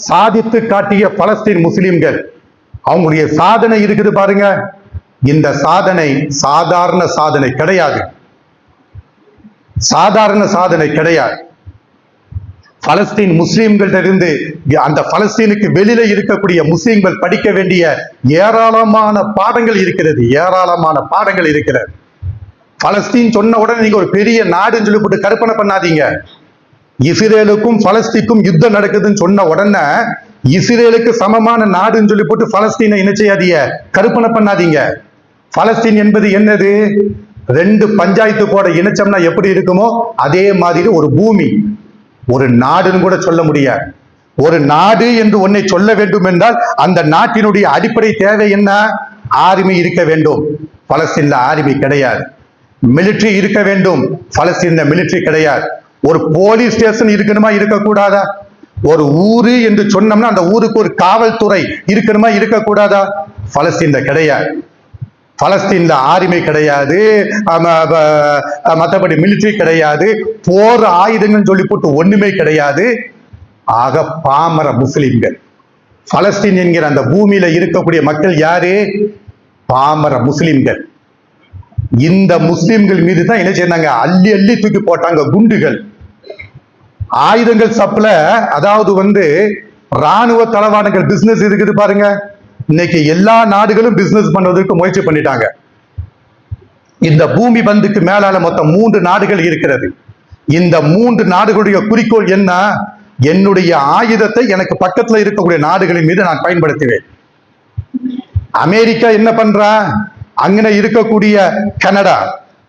சாதித்து காட்டிய பலஸ்தீன் முஸ்லிம்கள், அவங்களுடைய சாதனை இருக்குது பாருங்க. இந்த சாதனை சாதாரண சாதனை கிடையாது. சாதாரண சாதனை கிடையாது. பலஸ்தீன் முஸ்லிம்கள்ட்ட இருந்து அந்த பலஸ்தீனுக்கு வெளியில இருக்கக்கூடிய முஸ்லிம்கள் படிக்க வேண்டிய ஏராளமான பாடங்கள் இருக்கிறது. ஏராளமான பாடங்கள் இருக்கிறது. பலஸ்தீன் சொன்ன உடனே நீங்க ஒரு பெரிய நாடுன்னு சொல்லி போட்டு கற்பனை பண்ணாதீங்க. இஸ்ரேலுக்கும் பலஸ்தீனுக்கும் யுத்தம் நடக்குதுன்னு சொன்ன உடனே இஸ்ரேலுக்கு சமமான நாடுன்னு சொல்லி போட்டு பலஸ்தீனை என்ன செய்யாதீங்க, கற்பனை பண்ணாதீங்க. பலஸ்தீன் என்பது என்னது? 2 பஞ்சாயத்து போட இணைச்சோம்னா எப்படி இருக்குமோ அதே மாதிரி ஒரு பூமி, ஒரு நாடுன்னு கூட சொல்ல முடியாது. ஒரு நாடு என்று ஒன்னை சொல்ல வேண்டும் என்றால் அந்த நாட்டினுடைய அடிப்படை தேவை என்ன? ஆர்மி இருக்க வேண்டும். பலஸ்தீன்ல ஆர்மி கிடையாது. மிலிட்டரி இருக்க வேண்டும். பலஸ்தீன்ல மிலிட்டரி கிடையாது. ஒரு போலீஸ் ஸ்டேஷன் இருக்கணுமா, இருக்கக்கூடாதா? ஒரு ஊரு என்று சொன்னோம்னா அந்த ஊருக்கு ஒரு காவல்துறை இருக்கணுமா, இருக்கக்கூடாதா? பலஸ்தீன்ல கிடையாது. பலஸ்தீன்ல ஆர்மி கிடையாது, மற்றபடி மிலிட்டரி கிடையாது, போர் ஆயுதங்கள் சொல்லி போட்டு ஒண்ணுமே கிடையாது. ஆக பாமர முஸ்லிம்கள், பலஸ்தீன் என்கிற அந்த பூமியில இருக்கக்கூடிய மக்கள் யாரு? பாமர முஸ்லிம்கள். இந்த முஸ்லிம்கள் மீது தான் என்ன செய்தாங்க? அள்ளி அள்ளி தூக்கி போட்டாங்க குண்டுகள், ஆயுதங்கள் சப்ளை. அதாவது ராணுவ தளவாடங்கள் பிசினஸ் இருக்குது பாருங்க. இன்னைக்கு எல்லா நாடுகளும் பிசினஸ் பண்ணுவதற்கு முயற்சி பண்ணிட்டாங்க. இந்த பூமி பந்துக்கு மேலால மொத்தம் 3 நாடுகள் இருக்கிறது. இந்த 3 நாடுகளுடைய குறிக்கோள் என்ன? என்னுடைய ஆயுதத்தை எனக்கு பக்கத்துல இருக்கக்கூடிய நாடுகளின் மீது நான் பயன்படுத்துவேன். அமெரிக்கா என்ன பண்றா? அங்கன இருக்கக்கூடிய கனடா,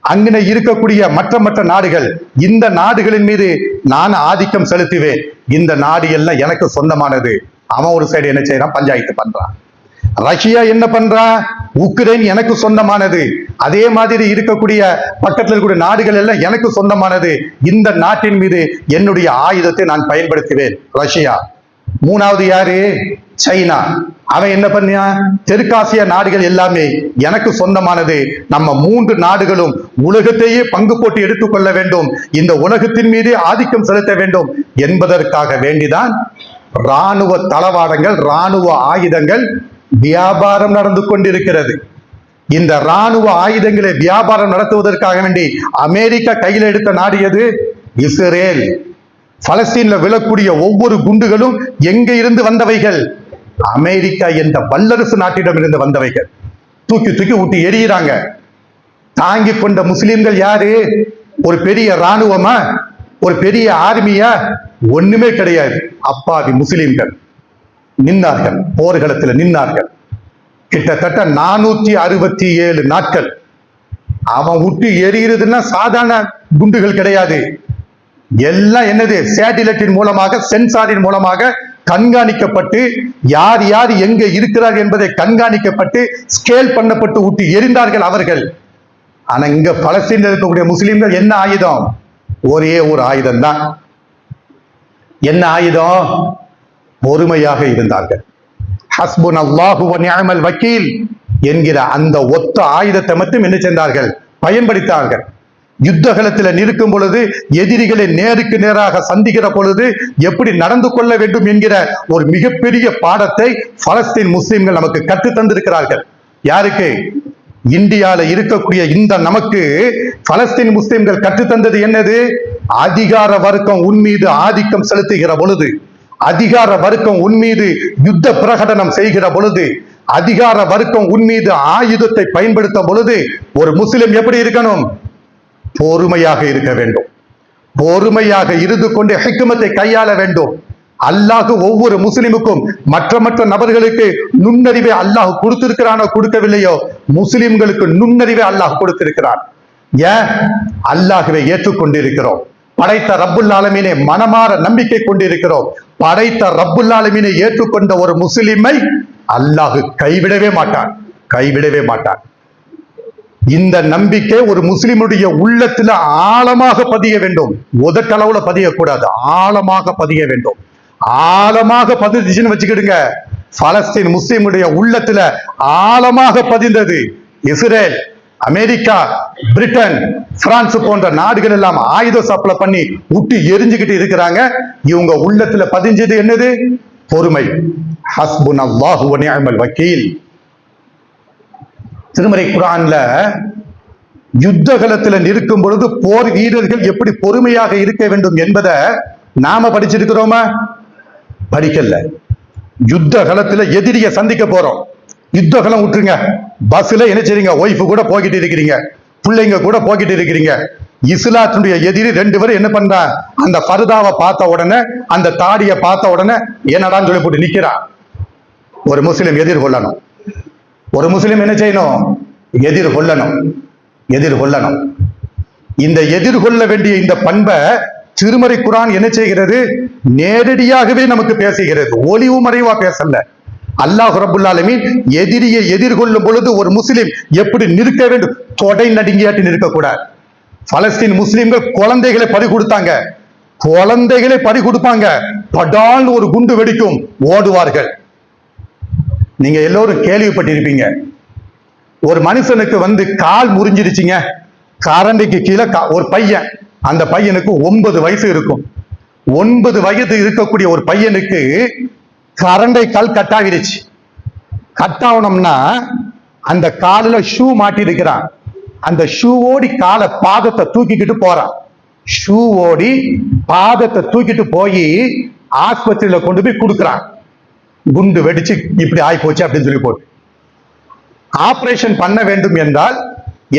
அங்கன இருக்கக்கூடிய மற்ற நாடுகள், இந்த நாடுகளின் மீது நான் ஆதிக்கம் செலுத்துவேன். இந்த நாடு எல்லாம் எனக்கு சொந்தமானது. அவன் ஒரு சைடு என்ன செய்யறான்? பஞ்சாயத்து பண்றான். ரஷ்யா என்ன பண்றா? உக்ரைன் எனக்கு சொந்தமானது. அதே மாதிரி இருக்கக்கூடிய பக்கத்தில் இருக்கக்கூடிய நாடுகள் எல்லாம் எனக்கு சொந்தமானது. இந்த நாட்டின் மீது என்னுடைய ஆயுதத்தை நான் பயன்படுத்துவேன். ரஷ்யா. 3வது யாரு? சைனா. அவன் என்ன பண்ணியா? தெற்காசிய நாடுகள் எல்லாமே எனக்கு சொந்தமானது. நம்ம 3 நாடுகளும் உலகத்தையே பங்கு போட்டு எடுத்துக்கொள்ள வேண்டும், இந்த உலகத்தின் மீது ஆதிக்கம் செலுத்த வேண்டும் என்பதற்காக வேண்டிதான் ராணுவ தளவாடங்கள், ராணுவ ஆயுதங்கள் வியாபாரம் நடந்து கொண்டிருக்கிறது. இந்த ராணுவ ஆயுதங்களை வியாபாரம் நடத்துவதற்காக வேண்டி அமெரிக்கா கையில் எடுத்த நாடு எது? இஸ்ரேல். பலஸ்தீன்ல விழக்கூடிய ஒவ்வொரு குண்டுகளும் எங்க இருந்து வந்தவைகள்? அமெரிக்கா என்ற வல்லரசு நாட்டிடம் இருந்து வந்தவைகள். தூக்கி தூக்கி ஊட்டி எரியிறாங்க. தாங்கி கொண்ட முஸ்லிம்கள் யாரு? ஒரு பெரிய ராணுவமா, ஒரு பெரிய ஆர்மியா? ஒண்ணுமே கிடையாது. அப்பாவி முஸ்லிம்கள் நின்னார்கள், போர்க்களத்தில் நின்னார்கள். கிட்டத்தட்ட 467 நாட்கள். அவன் விட்டு எரியுறதுன்னா சாதாரண குண்டுகள் கிடையாது. எல்லாம் என்னது? சேட்டிலைட்டின் மூலமாக, சென்சாரின் மூலமாக கண்காணிக்கப்பட்டு யார் யார் எங்க இருக்கிறார் என்பதை கண்காணிக்கப்பட்டு ஸ்கேல் பண்ணப்பட்டு விட்டு எரிந்தார்கள் அவர்கள். ஆனா இங்க பலஸ்தீனில் இருக்கக்கூடிய முஸ்லிம்கள் என்ன ஆயுதம்? ஒரே ஒரு ஆயுதம் தான். என்ன ஆயுதம்? பொறுமையாக இருந்தார்கள். ஹஸ்புனல்லாஹு வ நிஅமல் வக்கீல் என்கிற அந்த ஒத்த ஆயுதத்தை மட்டும் என்ன செய்தார்கள்? பயன்படுத்தார்கள். யுத்த களத்தில் நிற்கும் பொழுது, எதிரிகளை நேருக்கு நேராக சந்திக்கிற பொழுது எப்படி நடந்து கொள்ள வேண்டும் என்கிற ஒரு மிகப்பெரிய பாடத்தை பலஸ்தீன் முஸ்லிம்கள் நமக்கு கற்று தந்திருக்கிறார்கள். யாருக்கு? இந்தியால இருக்கக்கூடிய இந்த நமக்கு பலஸ்தீன் முஸ்லிம்கள் கற்றுத்தந்தது என்னது? அதிகார வர்க்கம் உன்மீது ஆதிக்கம் செலுத்துகிற பொழுது, அதிகார வர்க்கம் உன்மீது யுத்த பிரகடனம் செய்கிற பொழுது, அதிகார வர்க்கம் உன்மீது ஆயுதத்தை பயன்படுத்தும் பொழுது ஒரு முஸ்லிம் எப்படி இருக்கணும்? பொறுமையாக இருக்க வேண்டும். பொறுமையாக இருந்து கொண்டு ஹிக்மத்தை கையாள வேண்டும். அல்லாஹ் ஒவ்வொரு முஸ்லிமுக்கும் மற்ற நபர்களுக்கு நுண்ணறிவை அல்லாஹ் கொடுத்திருக்கிறானோ கொடுக்கவில்லையோ, முஸ்லிம்களுக்கு நுண்ணறிவை அல்லாஹ் கொடுத்திருக்கிறான். ஏன்? அல்லாஹ்வை ஏற்றுக்கொண்டிருக்கிறோம். படைத்த ரப்புல் ஆலமீனை மனமாற நம்பிக்கை கொண்டிருக்கிறோம். படைத்த ரப்புல் ஆலமீனை ஏற்றுக்கொண்ட ஒரு முஸ்லிமை அல்லாஹ் கைவிடவே மாட்டான், கைவிடவே மாட்டான். இந்த நம்பிக்கை ஒரு முஸ்லிமுடைய உள்ளத்துல ஆழமாக பதிய வேண்டும். உதட்டளவுல பதியக்கூடாது, ஆழமாக பதிய வேண்டும். ஆழமாக பதிச்சுன்னு வச்சுக்கிடுங்க. பலஸ்தீன் முஸ்லிமுடைய உள்ளத்துல ஆழமாக பதிந்தது. இஸ்ரேல், அமெரிக்கா, பிரிட்டன், பிரான்ஸ் போன்ற நாடுகள் எல்லாம் ஆயுத சப்ளை பண்ணி விட்டு எரிஞ்சுக்கிட்டு இருக்கிறாங்க. இவங்க உள்ளத்துல பதிஞ்சது என்னது? பொறுமை. ஹஸ்புனல்லாஹு வ நிஅமல் வக்கீல். திருமறை குர்ஆன்ல யுத்த களத்தில் நிற்கும் பொழுது போர் வீரர்கள் எப்படி பொறுமையாக இருக்க வேண்டும் என்பதை நாம படிச்சிருக்கிறோமா? படிக்கல. யுத்த களத்துல எதிரியை சந்திக்க போறோம். யுத்த களம் விட்டுருங்க, பஸ்ல என்ன செய்றீங்க, ஒய்ஃபு கூட போய்கிட்டு இருக்கிறீங்க, பிள்ளைங்க கூட போய்கிட்டு இருக்கிறீங்க. இஸ்லாத்துடைய எதிரி 2 பேரும் என்ன பண்றா, அந்த ஃபர்தாவை பார்த்த உடனே, அந்த தாடியை பார்த்த உடனே என்னடான்னு சொல்லி போட்டு நிக்கிறான். ஒரு முஸ்லிம் எதிர்கொள்ளணும். ஒரு முஸ்லிம் என்ன செய்யணும்? எதிர்கொள்ளணும். எதிர்கொள்ளணும். இந்த எதிர்கொள்ள வேண்டிய இந்த பண்பை திருமறை குர்ஆன் என்ன செய்கிறது? நேரடியாகவே நமக்கு பேசுகிறது. ஒளிவு மறைவா பேசல. அல்லாஹ் ரப்பல் ஆலமீன் எதிரியை எதிர்கொள்ளும் பொழுது ஒரு முஸ்லிம் எப்படி நிற்க வேண்டும்? தொடை நடுங்கியாட்டி நிற்கக்கூடாது. பலஸ்தீன் முஸ்லிம்கள் குழந்தைகளை பறி கொடுத்தாங்க. குழந்தைகளை பறி கொடுப்பாங்க. படால் ஒரு குண்டு வெடிக்கும், ஓடுவார்கள். நீங்க எல்லோரும் கேள்விப்பட்டிருப்பீங்க. ஒரு மனுஷனுக்கு கால் முறிஞ்சிருச்சுங்க. கரண்டைக்கு கீழே ஒரு பையன், அந்த பையனுக்கு 9 வயசு இருக்கும். 9 வயது இருக்கக்கூடிய ஒரு பையனுக்கு கரண்டை கால் கட்டாகிடுச்சு. கட்டாகணும்னா அந்த காலில் ஷூ மாட்டி இருக்கிறான். அந்த ஷூ ஓடி பாதத்தை தூக்கிக்கிட்டு போறான். ஷூ ஓடி பாதத்தை தூக்கிட்டு போய் ஆஸ்பத்திரியில கொண்டு போய் கொடுக்குறான். குண்டு வெடிச்சு இப்படி ஆகி போச்சு அப்படின்னு சொல்லி போட்டு ஆபரேஷன் பண்ண வேண்டும் என்றால்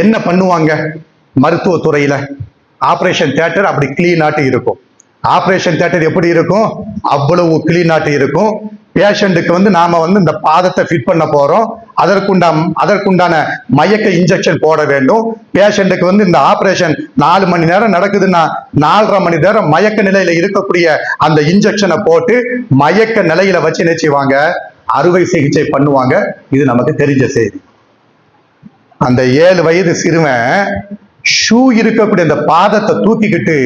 என்ன பண்ணுவாங்க? மருத்துவத்துறையில ஆபரேஷன் தியேட்டர் அப்படி கிளீனாட்டு இருக்கும். ஆபரேஷன் தியேட்டர் எப்படி இருக்கும்? அவ்வளவு கிளீனாட்டு இருக்கும். பேஷண்ட்டுக்கு நாம இந்த பாதத்தை ஃபிட் பண்ண போறோம். அதற்குண்டான மயக்க இன்ஜெக்ஷன் போட வேண்டும். பேஷண்ட்டுக்கு இந்த ஆபரேஷன் 4 மணி நேரம் நடக்குதுன்னா 4.5 மணி நேரம் மயக்க நிலையில இருக்கக்கூடிய அந்த இன்ஜெக்ஷனை போட்டு மயக்க நிலையில வச்சு என்ன செய்வாங்க? அறுவை சிகிச்சை பண்ணுவாங்க. இது நமக்கு தெரிஞ்ச செய்தி. அந்த 7 வயது சிறுவன் ஷூ இருக்கக்கூடிய அந்த பாதத்தை தூக்கிக்கிட்டு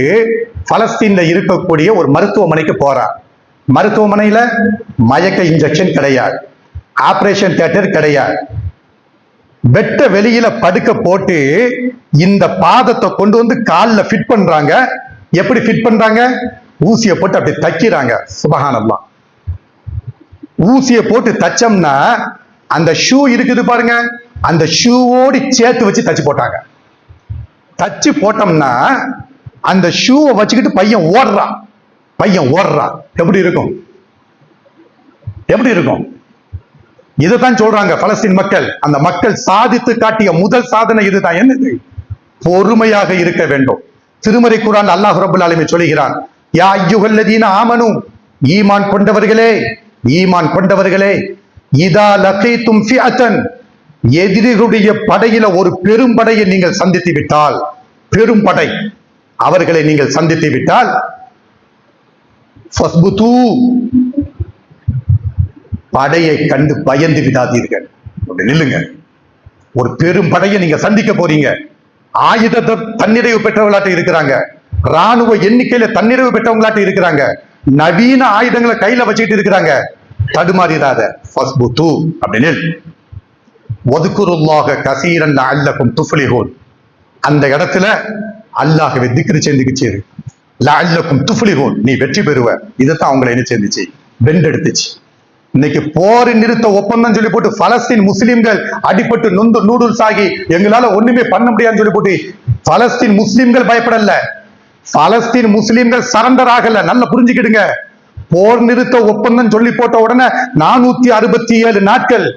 பலஸ்தீன்ல இருக்கக்கூடிய ஒரு மருத்துவமனைக்கு போறான். மருத்துவமனையில மயக்க இன்ஜெக்ஷன் கிடையாது, ஆபரேஷன் தியேட்டர் கிடையாது. வெட்ட வெளியில படுக்க போட்டு இந்த பாதத்தை கொண்டு காலில் ஃபிட் பண்றாங்க. எப்படி ஃபிட் பண்றாங்க? ஊசியை போட்டு அப்படி தைக்கிறாங்க. சுபஹானல்லாஹ். ஊசியை போட்டு தச்சோம்னா அந்த ஷூ இருக்குது பாருங்க, அந்த ஷூவோடு சேர்த்து வச்சு தச்சு போட்டாங்க. தச்சு போட்டோம்னா அந்த ஷூவை வச்சுக்கிட்டு பையன் ஓடுறான். எப்படி இருக்கும்? எப்படி இருக்கும்? இதுதான் சொல்றாங்க பலஸ்தீன் மக்கள். அந்த மக்கள் சாதித்து காட்டிய முதல் சாதனை இதுதான். என்னது? பொறுமையாக இருக்க வேண்டும். திருமறை குர்ஆன் அல்லாஹ் ரப்பல் ஆலமீன் சொல்கிறான், யா அய்யுஹல்லதீன ஆமனு, ஈமான் கொண்டவர்களே, இதா லகீதும் ஃபிஅத்தன், எதிரிகளுடைய படையில ஒரு பெரும் படையை நீங்கள் சந்தித்து விட்டால், பெரும் படை அவர்களை நீங்கள் சந்தித்து விட்டால், ஃபஸ்புது, படையை கண்டு பயந்து விடாதீர்கள். நில்லுங்க. ஒரு பெரும் படையை நீங்க சந்திக்க போறீங்க. ஆயுதத்தை தன்னிறைவு பெற்றவங்களாட்ட இருக்கிறாங்க. ராணுவ எண்ணிக்கையில தன்னிறைவு பெற்றவங்களாட்ட இருக்கிறாங்க. நவீன ஆயுதங்களை கையில வச்சுக்கிட்டு இருக்கிறாங்க. தடுமாறிடாத. ஃபஸ்புது அப்படின்னு வதுகுருல்லாஹ கஸீரன் லஅல்லகும் துஃப்லிஹூன். அந்த இடத்துல அல்லாஹ்வை திக்ர் செஞ்சுக்கிச்சு. லஅல்லகும் துஃப்லிஹூன், நீ வெற்றி பெறுவ. இதைத்தான் அவங்களை என்ன செஞ்சுச்சு? வென்றெடுத்துச்சு. இன்னைக்கு போர் நிறுத்த ஒப்பந்தம் சொல்லி போட்டு பலஸ்தீன் முஸ்லிம்கள் அடிபட்டு நொந்து நூடுல்ஸ் ஆகி எங்களால ஒண்ணுமே பண்ண முடியாதுன்னு சொல்லி போட்டு பலஸ்தீன் முஸ்லிம்கள் பயப்படல. பலஸ்தீன் முஸ்லிம்கள் சரண்டர் ஆகல. நல்லா புரிஞ்சுக்கிடுங்க. போர் நிறுத்த ஒப்பந்தம் சொல்லி போட்ட உடனே 467 நாட்கள்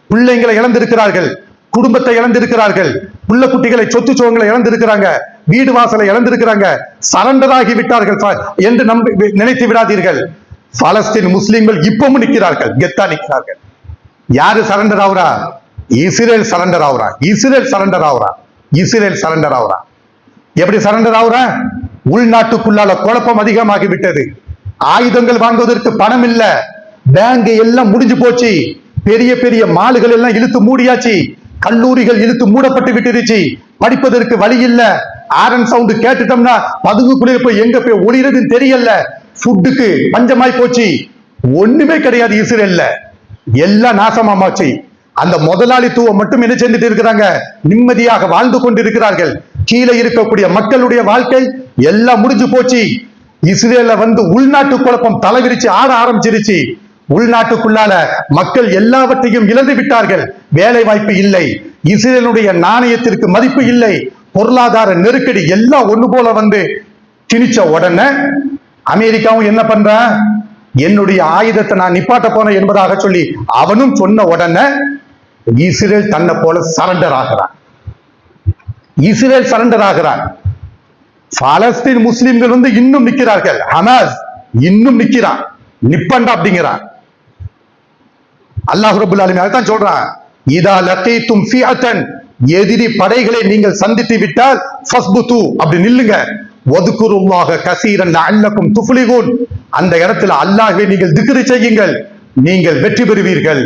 பிள்ளைங்களை இழந்திருக்கிறார்கள், குடும்பத்தை இழந்திருக்கிறார்கள், புள்ள குட்டிகளை சொத்து சோகங்களை இழந்திருக்கிறாங்க, வீடு வாசலை இழந்திருக்கிறாங்க, சரண்டர் ஆகி விட்டார்கள் என்று நினைத்து விடாதீர்கள். பலஸ்தீன் முஸ்லிம்கள் இப்பவும் நிற்கிறார்கள், கெத்தா நிற்கிறார்கள். யாரு சரண்டர் ஆகுறா? இஸ்ரேல் சரண்டர் ஆகுறா. எப்படி சரண்டர் ஆகுறா? உள்நாட்டுக்குள்ளால குழப்பம் அதிகமாகி விட்டது. ஆயுதங்கள் வாங்குவதற்கு பணம் இல்ல, பேங்க் எல்லாம் முடிஞ்சு போச்சு, பெரிய பெரிய மால்கள் எல்லாம் இழுத்து மூடியாச்சு, கல்லூரிகள் இழுத்து மூடப்பட்டு விட்டுருச்சு, படிப்பதற்கு வழி இல்ல. ஆரன் சவுண்ட் கேட்டுட்டோம்னா பதுங்குக்குள்ளே போய் எங்க போய் ஒளிறதுன்னு தெரியல. ஃபுட்டுக்கு பஞ்சமாய் போச்சு. ஒண்ணுமே கிடையாது இஸ்ரேல்ல. எல்லாம் நாசமாமாச்சு. அந்த முதலாளித்துவம் மட்டும் என்ன செஞ்சுட்டு இருக்கிறாங்க? நிம்மதியாக வாழ்ந்து கொண்டிருக்கிறார்கள். கீழே இருக்கக்கூடிய மக்களுடைய வாழ்க்கை எல்லாம் முடிஞ்சு போச்சு. இஸ்ரேல்ல உள்நாட்டு குழப்பம் தலைவிரிச்சு ஆட ஆரம்பிச்சிருச்சு. உள்நாட்டுக்குள்ளால மக்கள் எல்லாவற்றையும் இழந்து விட்டார்கள். வேலை வாய்ப்பு இல்லை, இஸ்ரேலுடைய நாணயத்திற்கு மதிப்பு இல்லை, பொருளாதார நெருக்கடி எல்லாம் ஒண்ணு போல வந்து திணிச்ச உடனே அமெரிக்காவும் என்ன பண்றான், என்னுடைய ஆயுதத்தை நான் நிப்பாட்ட போனேன் என்பதாக சொல்லி அவனும் சொன்ன உடனே இஸ்ரேல் தன்னை போல சரண்டர் ஆகிறான். இஸ்ரேல் சரண்டர் ஆகிறான். பாலஸ்தீன் முஸ்லிம்கள் வந்து இன்னும் நிக்கிறார்கள். ஹமாஸ் இன்னும் நிக்கிறான், நிப்பண்டா அப்படிங்கிறான். அல்லாஹ் ரப்பல் ஆலமீன் அதான் சொல்றான், இதா லகீதும் ஃபிஅத்தன், எதிரி படைகளை நீங்கள் சந்தித்து விட்டால் ஃபஸ்புது, அப்படி நில்லுங்க. வதுகுருல்லாஹ கஸீரன் லஅல்லகும் துஃப்லிஹூன், அந்த இடத்துல அல்லாஹ்வை நீங்கள் திக்ர் செய்யுங்கள், நீங்கள் வெற்றி பெறுவீர்கள்.